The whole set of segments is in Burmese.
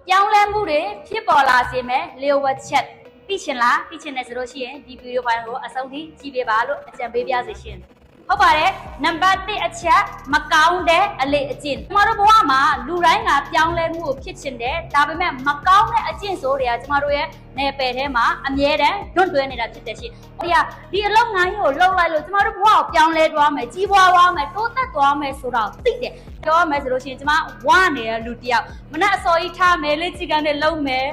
ပြောင်းလဲမှုတွေဖြစ်ပေါ်လာစေမယ်လျှို့ဝှက်ချက်သိချင်လားသိချင်တယ်ဆိုလို့ရှိရင်ဒီဗီဒီယိုဖိုင်ကိုအဆုံးထိကြည့်ပေးပါလို့အကြံပေးပြစေရှင်ဟုတ်ပါတယ်နံပါတ်1အချက်မကောင်းတဲ့အလေအကျင့်ကျမတို့ဘဝမှာလူတိုင်းကပြောင်းလဲမှုကိုဖြစ်ချင်တယ်ဒါပေမဲ့မကောင်းတဲ့အကျင့်ဆိုတွေကကျမတို့ရဲ့နယ်ပယ်ထဲမှာအမြဲတမ်းတွန့်တွဲနေတာဖြစ်တဲ့ရှင်ဒီအလုပ်ငန်းကြီးကိုလှုပ်လိုက်လို့ကျမတို့ဘဝကိုပြောင်းလဲသွားမယ်ကြီးပွားသွားမယ်တိုးတက်သွားမယ်ဆိုတော့သိတယ်ပြောရမယ်ဆိုလို့ရှိရင်ကျမဝနေတဲ့လူတစ်ယောက်မနက်အစောကြီးထားမယ်လေ့ကျင့်ခန်းနဲ့လုပ်မယ်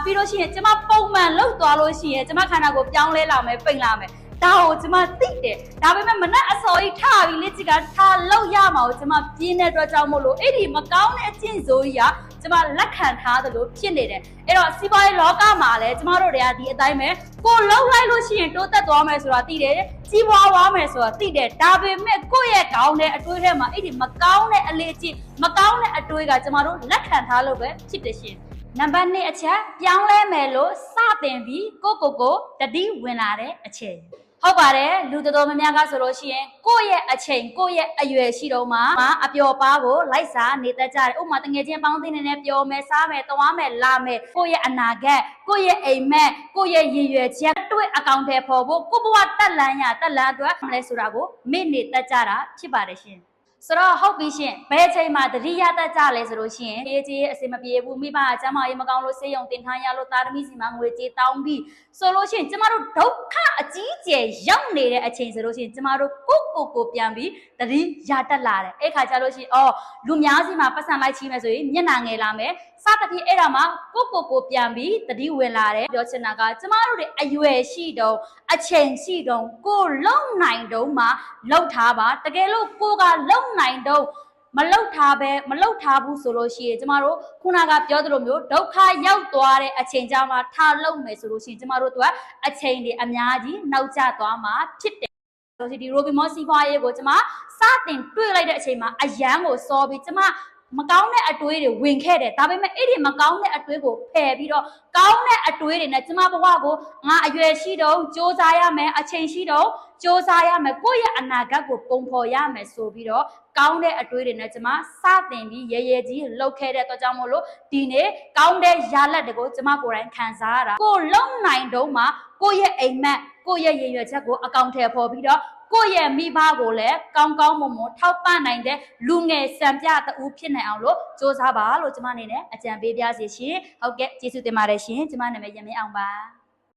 ပြီးလို့ရှိရင်ကျမပုံမှန်လှုပ်သွားလို့ရှိရင်ကျမခန္ဓာကိုယ်ပြောင်းလဲလာမယ်ပိန်လာမယ်ဒါကိုကျမသိတယ်ဒါပေမဲ့မနက်အစောကြီးထားပြီးလေ့ကျင့်ခန်းထားလောက်ရမှာကိုကျမပြင်းတဲ့အတွက်ကြောင့်မို့လို့အဲ့ဒီမကောင်းတဲ့အကျင့်ဆိုကြီးကကျမလက်ခံထားသလိုဖြစ်နေတယ်အဲ့တော့စီးပွားရေးလောကမှာလည်းကျမတို့တွေကဒီအတိုင်းပဲကိုလှုပ်လိုက်လို့ရှိရင်တိုးတက်သွားမယ်ဆိုတာသိတယ်ကြီးပွားသွားမယ်ဆိုတာသိတယ်ဒါပေမဲ့ကိုယ့်ရဲ့ကောင်းတဲ့အတွေးထဲမှာအဲ့ဒီမကောင်းတဲ့အလေ့အကျင့်မကောင်းတဲ့အတွေးကကျမတို့လက်ခံထားလို့ပဲဖြစ်တယ်ရှင်နံပါတ်2အချက်ပြောင်းလဲမယ်လို့စတင်ပြီးကိုတတိဝင်လာတဲ့အချိန်ဟုတ်ပါတယ်လူတော်တော်များများကဆိုလို့ရှိရင်ကိုယ့်ရဲ့အချိန်ကိုယ့်ရဲ့အရွယ်ရှိတော့မှအပျော်ပါးကိုလိုက်စားနေတတ်ကြတယ်ဥပမာတငယ်ချင်းပေါင်းသင်းနေပျော်မယ်စားမယ်သွားမယ်လာမယ်ကိုယ့်ရဲ့အနာဂတ်ကိုယ့်ရဲ့အိမ်မက်ကိုယ့်ရဲ့ရည်ရွယ်ချက်တွေ့အကောင့်ထဲပေါ်ဖို့ကိုယ့်ဘဝတက်လန်းအတွက်မလဲဆိုတာကိုမေ့နေတတ်ကြတာဖြစ်ပါတယ်ရှင်ဆိုတော့ဟုတ်ပြီရှင်ဘယ်အချိန်မှာတတိယတက်ကြလဲဆိုလို့ရှိရင်ရေးကြီးအစင်မပြေဘူးမိဘအကျမ်းမာရေးမကောင်းလို့ဆေးရုံတင်ထားရလို့သားသမီးစီမငွေကြေးတောင်းပြီးဆိုလို့ရှိရင်ကျမတို့ဒုက္ခအကြီးကျယ်ရောက်နေတဲ့အချိန်ဆိုလို့ရှိရင်ကျမတို့ကိုပြန်ပြီးတတိယတက်လာတယ်အဲ့ခါကျလို့ရှိရင်လူများစီမှာပတ်စံလိုက်ချီးမယ်ဆိုရင်မျက်နှာငယ်လာမယ်စသဖြင့်အဲ့ဒါမှကိုပြန်ပြီးတတိဝင်လာတယ်ပြောချင်တာကကျမတို့တွေအရွယ်ရှိတော့အချိန်ရှိတော့ကိုလုံနိုင်တော့မှလှုပ်ထားပါတကယ်လို့ကိုကလုံနိုင်တော့မလှုပ်ထားဘူးဆိုလို့ရှိရင်ကျမတို့ခုနကပြောသလိုမျိုးဒုက္ခရောက်သွားတဲ့အချိန်ကြမှာထားလုံမယ်ဆိုလို့ရှိရင်ကျမတို့ကအချိန်တွေအများကြီးနောက်ကျသွားမှာဖြစ်တယ်ဒီရိုဘီမောစီဖွားရေးကိုကျမစတင်တွေ့လိုက်တဲ့အချိန်မှာအယမ်းကိုစောပြီးကျမမကောင်းတဲ့အတွေးတွေဝင်ခဲ့တယ်ဒါပေမဲ့အဲ့ဒီမကောင်းတဲ့အတွေးကိုဖယ်ပြီးတော့ကောင်းတဲ့အတွေးတွေနဲ့ကျမဘဝကိုငါအရွယ်ရှိတော့စ조사ရမယ်အချိန်ရှိတော့စ조사ရမယ်ကိုယ့်ရဲ့အနာဂတ်ကိုပုံဖော်ရမယ်ဆိုပြီးတော့ကောင်းတဲ့အတွေးတွေနဲ့ကျမစတင်ပြီးရဲကြီးလှုပ်ခဲ့တဲ့အတွက်ကြောင့်မို့လို့ဒီနေ့ကောင်းတဲ့ရလဒ်တွေကိုကျမကိုယ်တိုင်ခံစားရတာကိုလုံနိုင်တော့မှကိုယ့်ရဲ့အိမ်မက်ကိုယ့်ရဲ့ရည်ရွယ်ချက်ကိုအကောင့်ထဲပေါ်ပြီးတော့ကိုယ့်ရဲ့မိဘကိုလည်းကောင်းမွန်ထောက်ပံ့နိုင်တဲ့လူငယ်စံပြတူဖြစ်နိုင်အောင်လို့စ조사ပါလို့ကျမအနေနဲ့အကြံပေးပြစီရှင်ဟုတ်ကဲ့ကျေးဇူးတင်ပါတယ်ရှင်ကျမနာမည်ရမင်းအောင်ပါ